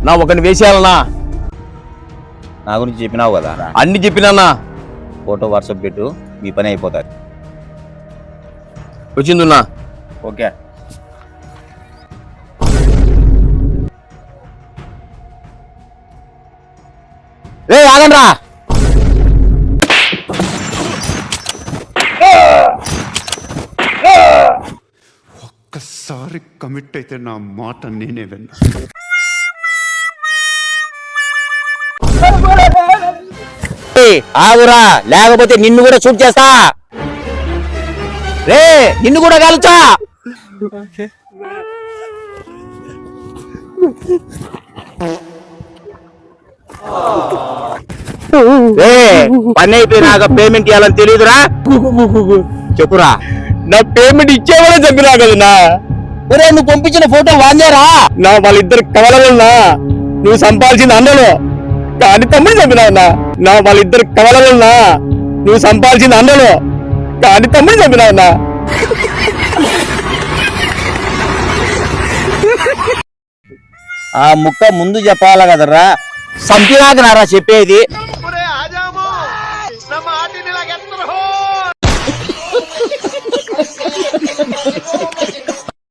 నా ఒకరిని వేసేయాలన్నా. నా గురించి చెప్పినావు కదా, అన్ని చెప్పినా. ఫోటో వాట్సాప్ పెట్టు, మీ పని అయిపోతుంది. వచ్చిందున్నా. ఓకే. రే ఆగండ్రా. ఒక్కసారి కమిట్ అయితే నా మాట నేనే విన్నా. ఆగురా, లేకపోతే నిన్ను కూడా షూట్ చేస్తా. రే నిన్ను కూడా కాలుచా. పని అయిపోయినాక పేమెంట్ ఇవ్వాలని తెలియదురా? చెప్పురా. నా పేమెంట్ ఇచ్చేవాళ్ళే చెప్పినా కదన్నా. ఒరే నువ్వు పంపించిన ఫోటో వాందేరా? నా వాళ్ళిద్దరు కవలన్నా. నువ్వు సంపాదించింది అన్నలో కానీ తమ్ముడు చంపినావన్నా. నా వాళ్ళిద్దరు కవలన్నా. నువ్వు సంపాదించింది అన్నలో కానీ తమ్ముడు చంపినావన్నా. ఆ ముక్క ముందు చెప్పాలా కదరా? సంపినాక నారా చెప్పేది.